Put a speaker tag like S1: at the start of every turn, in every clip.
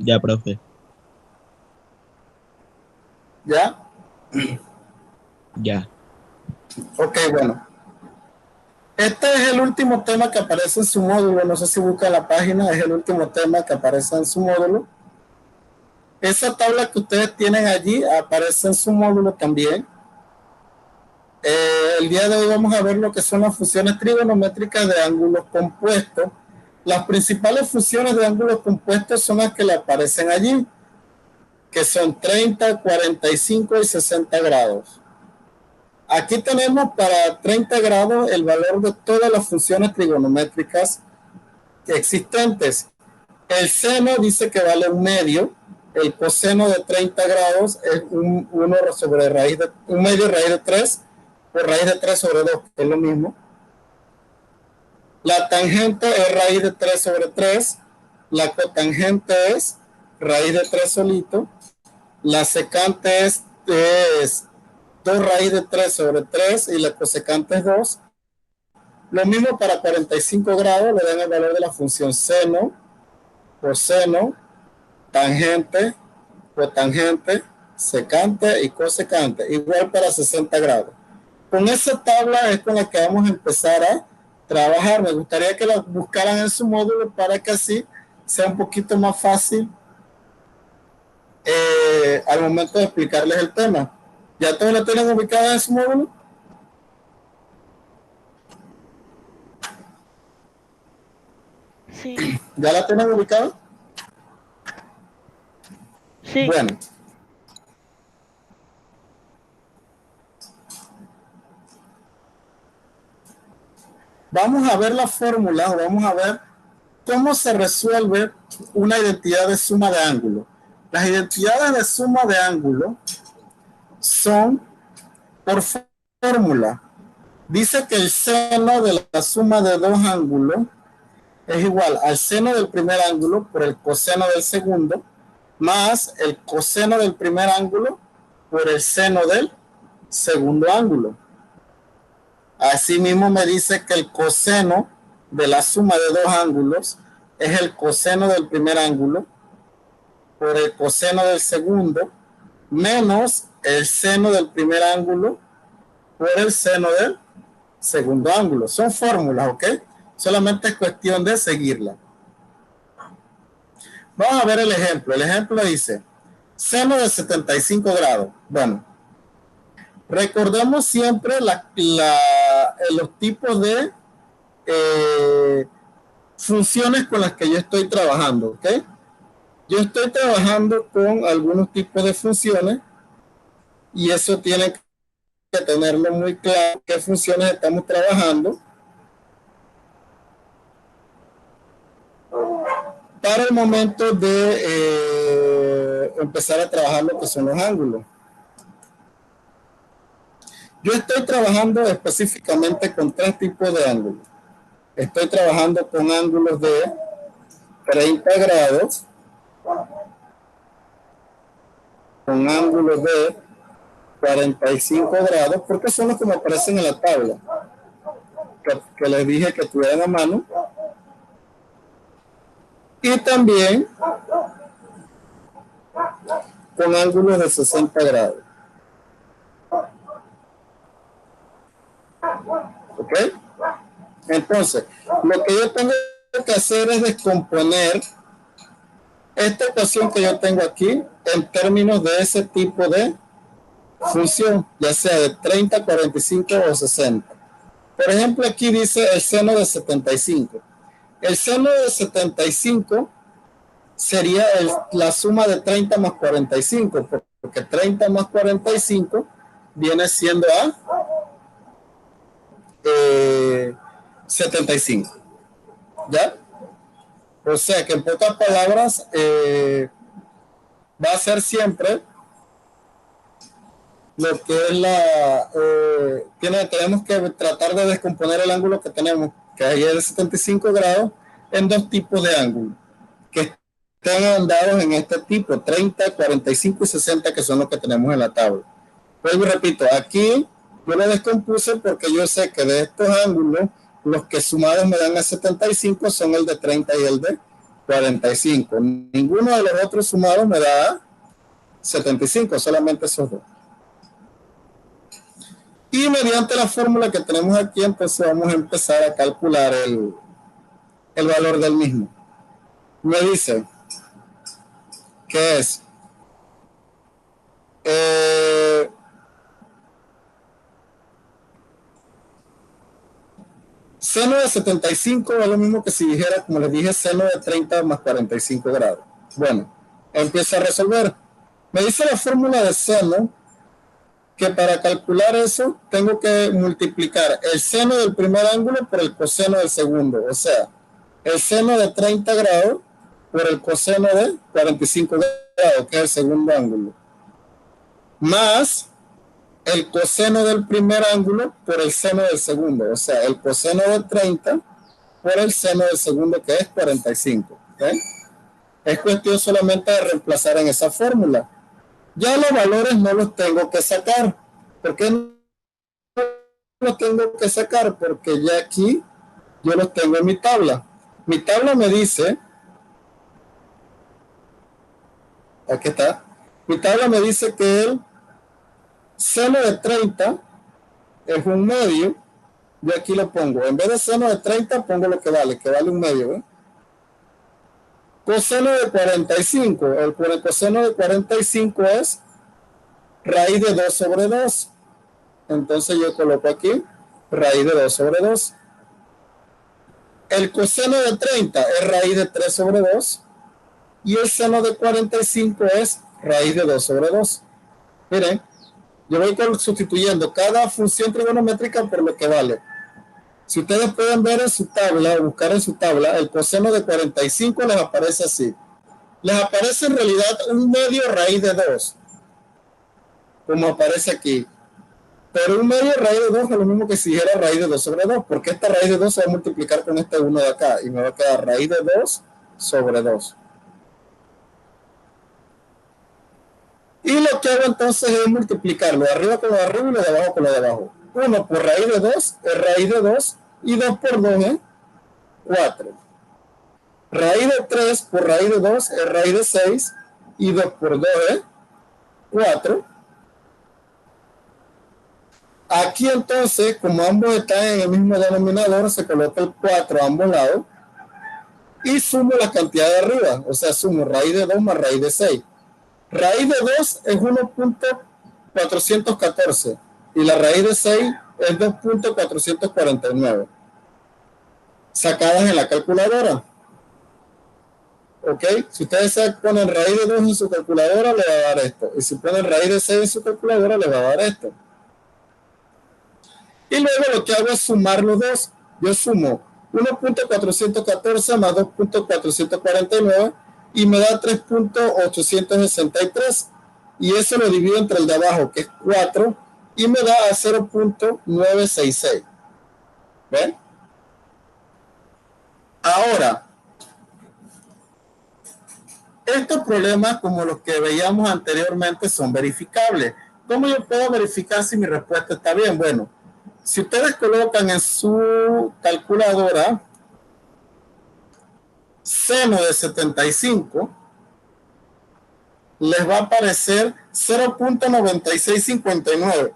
S1: Ya, profe.
S2: ¿Ya?
S1: Ya.
S2: Ok, bueno. Este es el último tema que aparece en su módulo. No sé si busca la página, es el último tema que aparece en su módulo. Esa tabla que ustedes tienen allí aparece en su módulo también. El día de hoy vamos a ver lo que son las funciones trigonométricas de ángulos compuestos. Las principales funciones de ángulos compuestos son las que le aparecen allí, que son 30, 45 y 60 grados. Aquí tenemos para 30 grados el valor de todas las funciones trigonométricas existentes. El seno dice que vale un medio, el coseno de 30 grados es un 1 sobre raíz de, un medio raíz de 3 por raíz de 3 sobre 2, que es lo mismo. La tangente es raíz de 3 sobre 3, la cotangente es raíz de 3 solito, la secante es 2 raíz de 3 sobre 3 y la cosecante es 2. Lo mismo para 45 grados, le dan el valor de la función seno, coseno, tangente, cotangente, secante y cosecante. Igual para 60 grados. Con esa tabla es con la que vamos a empezar a trabajar. Me gustaría que la buscaran en su módulo para que así sea un poquito más fácil al momento de explicarles el tema. ¿Ya todos la tienen ubicada en su módulo?
S3: Sí,
S2: ¿Ya la tienen ubicada?
S3: sí.
S2: Bueno, vamos a ver la fórmula, vamos a ver cómo se resuelve una identidad de suma de ángulo. Las identidades de suma de ángulo son por fórmula. Dice que el seno de la suma de dos ángulos es igual al seno del primer ángulo por el coseno del segundo, más el coseno del primer ángulo por el seno del segundo ángulo. Asimismo me dice que el coseno de la suma de dos ángulos es el coseno del primer ángulo por el coseno del segundo, menos el seno del primer ángulo por el seno del segundo ángulo. Son fórmulas, ¿ok? Solamente es cuestión de seguirla. Vamos a ver el ejemplo. El ejemplo dice, seno de 75 grados. Bueno, recordemos siempre los tipos de funciones con las que yo estoy trabajando, ¿ok? Yo estoy trabajando con algunos tipos de funciones y eso tiene que tenerlo muy claro, qué funciones estamos trabajando para el momento de empezar a trabajar lo que son los ángulos. Yo estoy trabajando específicamente con tres tipos de ángulos. Estoy trabajando con ángulos de 30 grados, con ángulos de 45 grados, porque son los que me aparecen en la tabla, que les dije que tuvieran a mano, y también con ángulos de 60 grados. ¿Ok? Entonces, lo que yo tengo que hacer es descomponer esta ecuación que yo tengo aquí en términos de ese tipo de función, ya sea de 30, 45 o 60. Por ejemplo, aquí dice el seno de 75. El seno de 75 sería la suma de 30 más 45, porque 30 más 45 viene siendo a 75. ¿Ya? O sea que en pocas palabras va a ser siempre lo que es tenemos que tratar de descomponer el ángulo que tenemos, que ahí es de 75 grados, en dos tipos de ángulos, que estén dados en este tipo, 30, 45 y 60, que son los que tenemos en la tabla. Pues repito, aquí yo lo descompuse porque yo sé que de estos ángulos, los que sumados me dan a 75 son el de 30 y el de 45. Ninguno de los otros sumados me da 75, solamente esos dos. Y mediante la fórmula que tenemos aquí, entonces vamos a empezar a calcular el valor del mismo. Me dice que es seno de 75 es lo mismo que si dijera, como les dije, seno de 30 más 45 grados. Bueno, empieza a resolver. Me dice la fórmula de seno que para calcular eso tengo que multiplicar el seno del primer ángulo por el coseno del segundo. O sea, el seno de 30 grados por el coseno de 45 grados, que es el segundo ángulo. Más el coseno del primer ángulo por el seno del segundo. O sea, el coseno de 30 por el seno del segundo, que es 45. ¿Okay? Es cuestión solamente de reemplazar en esa fórmula. Ya los valores no los tengo que sacar. ¿Por qué no los tengo que sacar? Porque ya aquí yo los tengo en mi tabla. Mi tabla me dice, aquí está, mi tabla me dice que el seno de 30 es un medio. Yo aquí lo pongo, en vez de seno de 30 pongo lo que vale un medio. ¿eh? Coseno de 45, el coseno de 45 es raíz de 2 sobre 2. Entonces yo coloco aquí raíz de 2 sobre 2. El coseno de 30 es raíz de 3 sobre 2. Y el seno de 45 es raíz de 2 sobre 2. Miren, yo voy sustituyendo cada función trigonométrica por lo que vale. Si ustedes pueden ver en su tabla, o buscar en su tabla, el coseno de 45 les aparece así. Les aparece en realidad un medio raíz de 2, como aparece aquí. Pero un medio raíz de 2 es lo mismo que si dijera raíz de 2 sobre 2, porque esta raíz de 2 se va a multiplicar con este 1 de acá, y me va a quedar raíz de 2 sobre 2. Y lo que hago entonces es multiplicar lo de arriba con lo de arriba y lo de abajo con lo de abajo. 1 por raíz de 2 es raíz de 2, y 2 por 2 es 4. Raíz de 3 por raíz de 2 es raíz de 6, y 2 por 2 es 4. Aquí entonces, como ambos están en el mismo denominador, se coloca el 4 a ambos lados y sumo la cantidad de arriba, o sea, sumo raíz de 2 más raíz de 6. Raíz de 2 es 1.414 y la raíz de 6 es 2.449. Sacadas en la calculadora. ¿Ok? Si ustedes ponen raíz de 2 en su calculadora, le va a dar esto. Y si ponen raíz de 6 en su calculadora, le va a dar esto. Y luego lo que hago es sumar los dos. Yo sumo 1.414 más 2.449 y me da 3.863. Y eso lo divido entre el de abajo, que es 4, y me da a 0.966. ¿Ven? Ahora, estos problemas, como los que veíamos anteriormente, son verificables. ¿Cómo yo puedo verificar si mi respuesta está bien? Bueno, si ustedes colocan en su calculadora seno de 75, les va a aparecer 0.9659,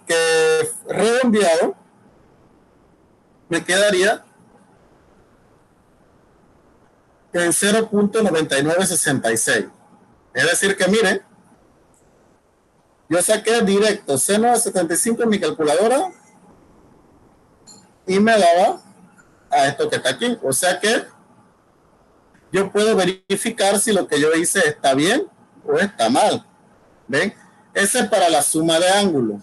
S2: que redondeado me quedaría en 0.9966. Es decir que miren, yo saqué directo seno de 75 en mi calculadora y me daba a esto que está aquí. O sea que yo puedo verificar si lo que yo hice está bien o está mal. ¿Ven? Ese es para la suma de ángulos.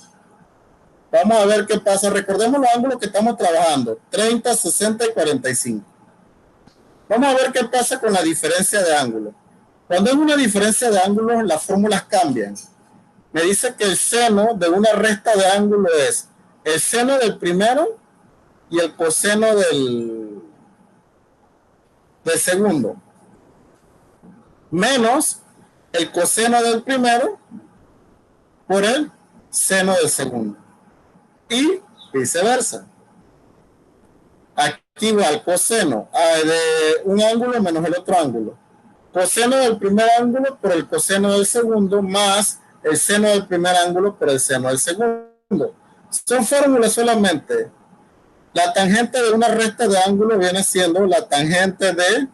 S2: Vamos a ver qué pasa. Recordemos los ángulos que estamos trabajando: 30, 60 y 45. Vamos a ver qué pasa con la diferencia de ángulos. Cuando hay una diferencia de ángulos, las fórmulas cambian. Me dice que el seno de una resta de ángulo es el seno del primero y el coseno del segundo, menos el coseno del primero por el seno del segundo, y viceversa. Aquí igual coseno de un ángulo menos el otro ángulo. Coseno del primer ángulo por el coseno del segundo más el seno del primer ángulo por el seno del segundo. Son fórmulas solamente. La tangente de una recta de ángulo viene siendo la tangente de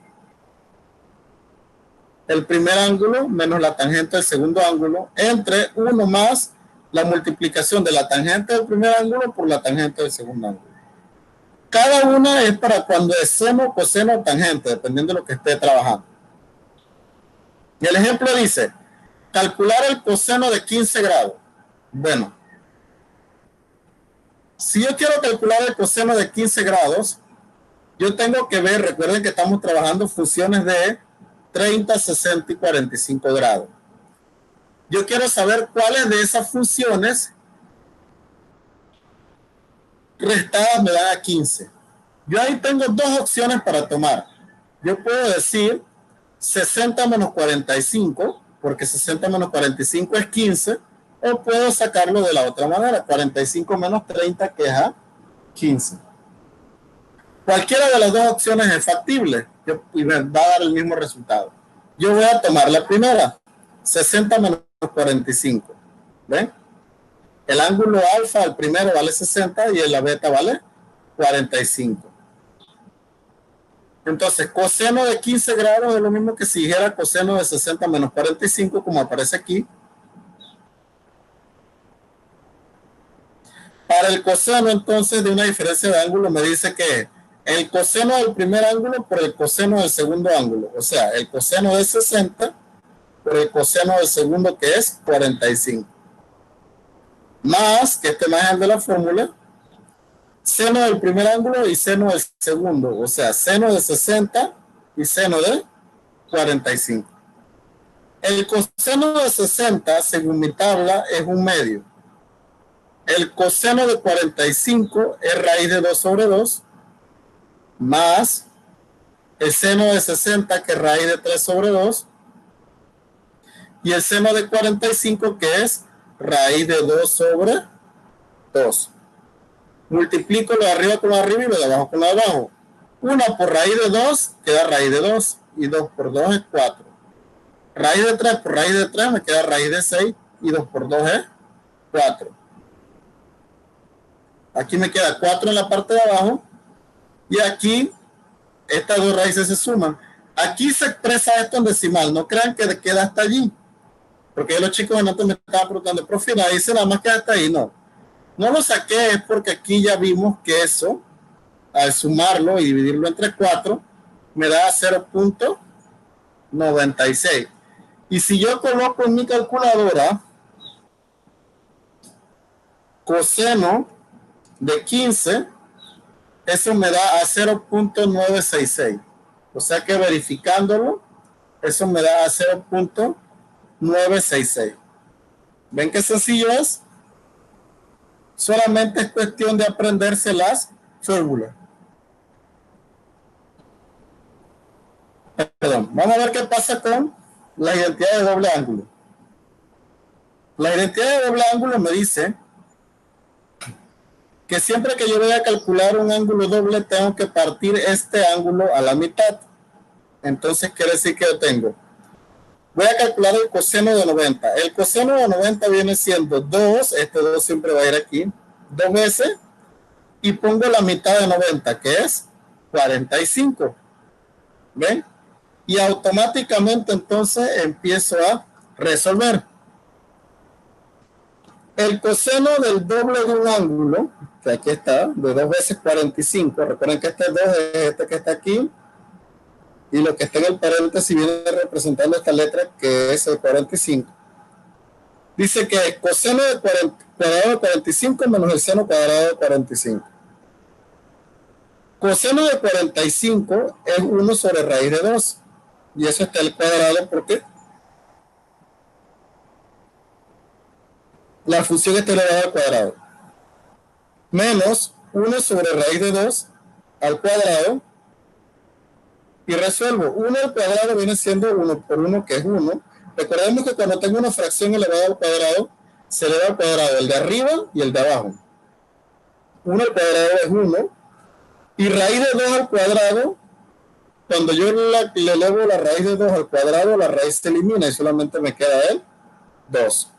S2: el primer ángulo menos la tangente del segundo ángulo entre 1 más la multiplicación de la tangente del primer ángulo por la tangente del segundo ángulo. Cada una es para cuando es seno, coseno o tangente, dependiendo de lo que esté trabajando. Y el ejemplo dice, calcular el coseno de 15 grados. Bueno, si yo quiero calcular el coseno de 15 grados, yo tengo que ver, recuerden que estamos trabajando funciones de 30, 60 y 45 grados. Yo quiero saber cuáles de esas funciones restadas me dan a 15. Yo ahí tengo dos opciones para tomar. Yo puedo decir 60 menos 45, porque 60 menos 45 es 15, o puedo sacarlo de la otra manera, 45 menos 30, que es a 15. Cualquiera de las dos opciones es factible y me va a dar el mismo resultado. Yo voy a tomar la primera, 60 menos 45. ¿Ven? El ángulo alfa, el primero, vale 60 y la beta vale 45. Entonces, coseno de 15 grados es lo mismo que si dijera coseno de 60 menos 45, como aparece aquí. Para el coseno, entonces, de una diferencia de ángulo, me dice que el coseno del primer ángulo por el coseno del segundo ángulo. O sea, el coseno de 60 por el coseno del segundo, que es 45. Más, que este más es el de la fórmula, seno del primer ángulo y seno del segundo. O sea, seno de 60 y seno de 45. El coseno de 60, según mi tabla, es un medio. El coseno de 45 es raíz de 2 sobre 2, más el seno de 60, que es raíz de 3 sobre 2, y el seno de 45, que es raíz de 2 sobre 2. Multiplico lo de arriba con lo de arriba y lo de abajo con lo de abajo. 1 por raíz de 2 queda raíz de 2, y 2 por 2 es 4. Raíz de 3 por raíz de 3 me queda raíz de 6, y 2 por 2 es 4. Aquí me queda 4 en la parte de abajo, y aquí estas dos raíces se suman. Aquí se expresa esto en decimal, no crean que queda hasta allí, porque los chicos antes me estaban preguntando, profe, la dice nada más queda hasta ahí. No lo saqué, es porque aquí ya vimos que eso, al sumarlo y dividirlo entre 4, me da 0.96. Y si yo coloco en mi calculadora coseno de 15, eso me da a 0.966. O sea que verificándolo, eso me da a 0.966. ¿Ven qué sencillo es? Solamente es cuestión de aprenderse las fórmulas. Perdón, vamos a ver qué pasa con la identidad de doble ángulo. La identidad de doble ángulo me dice que siempre que yo voy a calcular un ángulo doble, tengo que partir este ángulo a la mitad. Entonces quiere decir que yo tengo, voy a calcular el coseno de 90. El coseno de 90 viene siendo 2, este 2 siempre va a ir aquí, 2 veces, y pongo la mitad de 90, que es 45. ¿Ven? Y automáticamente entonces empiezo a resolver. El coseno del doble de un ángulo, que aquí está, de 2 veces 45. Recuerden que este 2 es este que está aquí, y lo que está en el paréntesis viene representando esta letra, que es el 45. Dice que el coseno de cuadrado de 45 menos el seno cuadrado de 45. Coseno de 45 es 1 sobre raíz de 2. Y eso está al cuadrado porque la función está elevada al cuadrado. Menos 1 sobre raíz de 2 al cuadrado. Y resuelvo. 1 al cuadrado viene siendo 1 por 1, que es 1. Recordemos que cuando tengo una fracción elevada al cuadrado, se eleva al cuadrado el de arriba y el de abajo. 1 al cuadrado es 1. Y raíz de 2 al cuadrado, cuando yo le elevo la raíz de 2 al cuadrado, la raíz se elimina y solamente me queda el 2.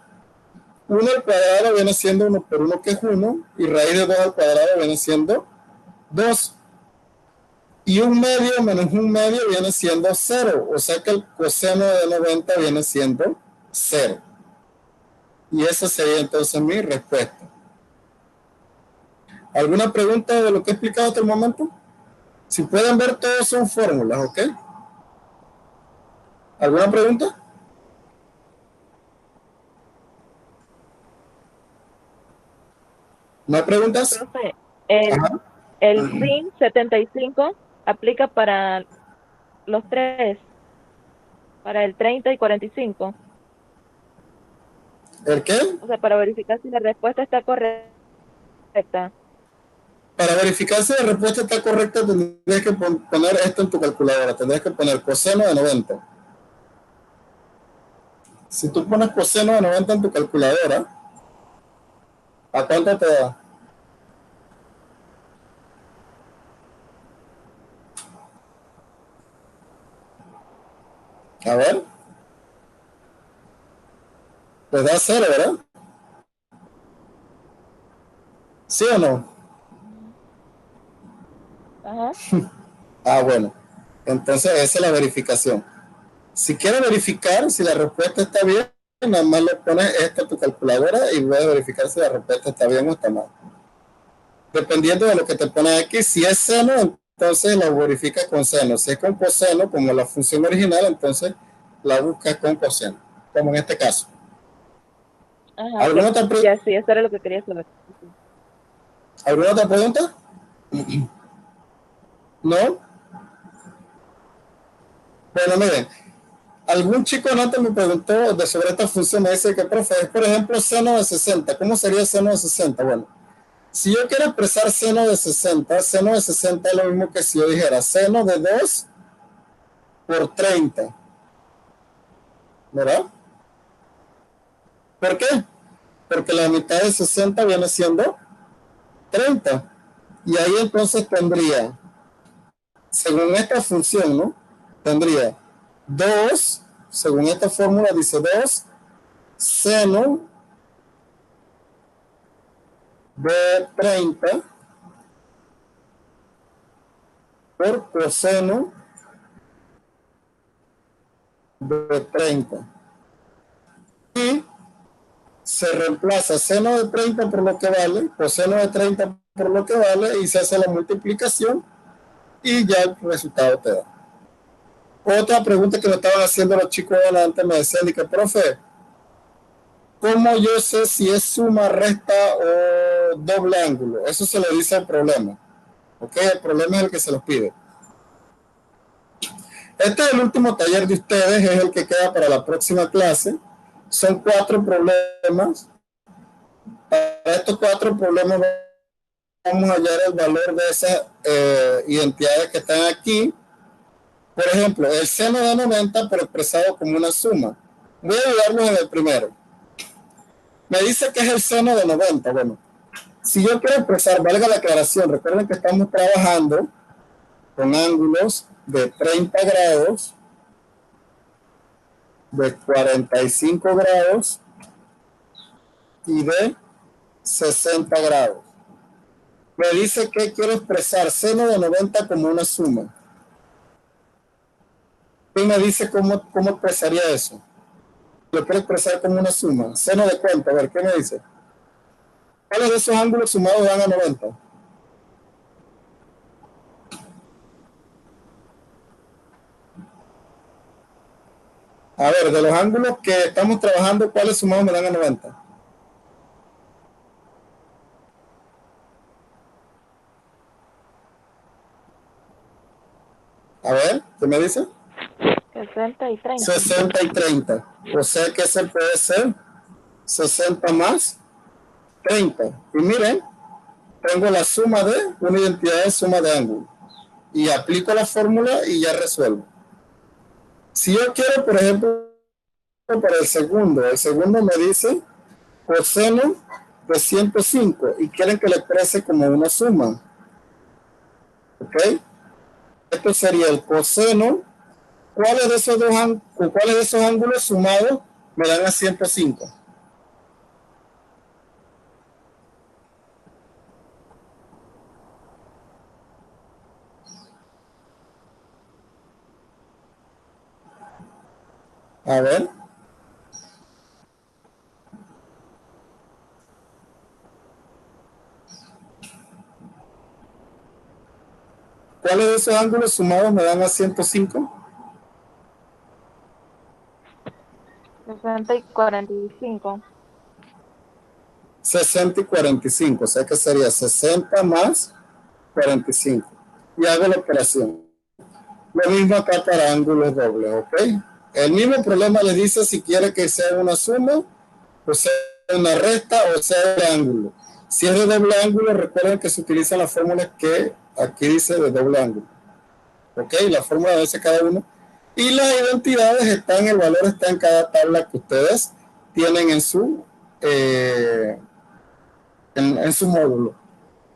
S2: 1 al cuadrado viene siendo 1 por 1, que es 1, y raíz de 2 al cuadrado viene siendo 2. Y 1/2 menos 1/2 viene siendo 0, o sea que el coseno de 90 viene siendo 0. Y esa sería entonces mi respuesta. ¿Alguna pregunta de lo que he explicado hasta el momento? Si pueden ver, todos son fórmulas, ¿ok? ¿Alguna pregunta? ¿No hay preguntas?
S1: Profe,
S2: Ajá.
S1: el sin 75 aplica para los tres, para el 30 y 45.
S2: ¿El qué?
S1: O sea, para verificar si la respuesta está correcta.
S2: Para verificar si la respuesta está correcta, tendrías que poner esto en tu calculadora. Tendrías que poner coseno de 90. Si tú pones coseno de 90 en tu calculadora, ¿a cuánto te da? A ver, te da 0, ¿verdad? ¿Sí o no?
S1: Ajá.
S2: Ah, bueno. Entonces esa es la verificación. Si quieres verificar si la respuesta está bien, nada más le pones esto a tu calculadora y puedes verificar si la respuesta está bien o está mal. Dependiendo de lo que te pones aquí, si es seno, entonces la verificas con seno. Si es con coseno, como la función original, entonces la buscas con coseno, como en este caso.
S1: Ajá,
S2: ¿Alguna otra,
S1: ya sí, eso era lo que quería saber.
S2: ¿alguna otra pregunta? ¿No? Bueno, miren, algún chico antes me preguntó sobre esta función, me dice que, profe, es por ejemplo seno de 60. ¿Cómo sería el seno de 60? Bueno, si yo quiero expresar seno de 60 es lo mismo que si yo dijera seno de 2 por 30, ¿verdad? ¿Por qué? Porque la mitad de 60 viene siendo 30. Y ahí entonces tendría, según esta función, ¿no? Tendría 2, según esta fórmula dice 2, seno de 30 por coseno de 30. Y se reemplaza seno de 30 por lo que vale, coseno de 30 por lo que vale, y se hace la multiplicación y ya el resultado te da. Otra pregunta que me estaban haciendo los chicos adelante me decían, que profe, ¿cómo yo sé si es suma, resta o doble ángulo? Eso se le dice al problema. ¿Ok? El problema es el que se los pide. Este es el último taller de ustedes, es el que queda para la próxima clase. Son 4 problemas. Para estos 4 problemas vamos a hallar el valor de esas identidades que están aquí. Por ejemplo, el seno de 90, pero expresado como una suma. Voy a ayudarlos en el primero. Me dice que es el seno de 90. Bueno, si yo quiero expresar, valga la aclaración, recuerden que estamos trabajando con ángulos de 30 grados, de 45 grados y de 60 grados. Me dice que quiero expresar seno de 90 como una suma. ¿Quién me dice cómo expresaría eso? Lo quiero expresar como una suma. ¿Seno de cuánto? A ver, ¿qué me dice? ¿Cuáles de esos ángulos sumados dan a 90? A ver, de los ángulos que estamos trabajando, ¿cuáles sumados me dan a 90? A ver, ¿qué me dice?
S1: 60 y 30.
S2: 60 y 30. O sea que ese puede ser 60 más 30. Y miren, tengo la suma de una identidad de suma de ángulos. Y aplico la fórmula y ya resuelvo. Si yo quiero, por ejemplo, para el segundo me dice coseno de 105 y quieren que le exprese como una suma. ¿Ok? Esto sería el coseno. ¿Cuáles de esos ángulos sumados me dan a 105? A ver. ¿Cuáles de esos ángulos sumados me dan a 105?
S1: 60 y 45.
S2: 60 y 45, o sea que sería 60 más 45. Y hago la operación. Lo mismo acá para ángulos dobles, ¿ok? El mismo problema le dice si quiere que sea una suma, o sea una resta, o sea de ángulo. Si es de doble ángulo, recuerden que se utilizan las fórmulas que aquí dice de doble ángulo. ¿Ok? La fórmula de ese cada uno. Y las identidades están, el valor está en cada tabla que ustedes tienen en su módulo.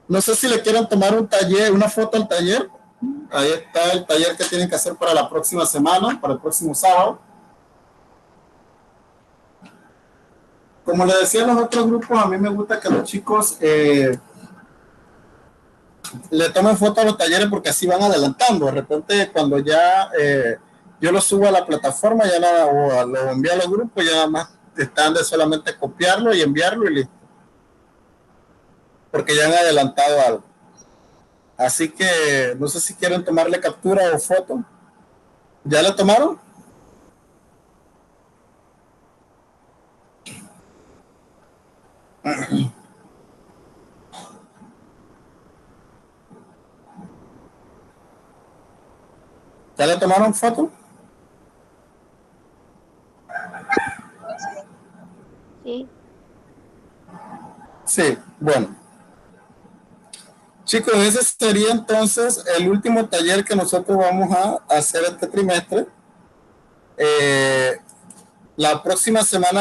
S2: No sé si le quieren tomar un taller, una foto al taller. Ahí está el taller que tienen que hacer para la próxima semana, para el próximo sábado. Como le decía en los otros grupos, a mí me gusta que los chicos le tomen foto a los talleres porque así van adelantando. De repente, cuando ya yo lo subo a la plataforma, ya nada, o lo envío a los grupos, ya nada más están de solamente copiarlo y enviarlo y listo. Porque ya han adelantado algo. Así que no sé si quieren tomarle captura o foto. ¿Ya la tomaron? ¿Ya le tomaron foto?
S1: Sí.
S2: Sí, bueno. Chicos, ese sería entonces el último taller que nosotros vamos a hacer este trimestre. La próxima semana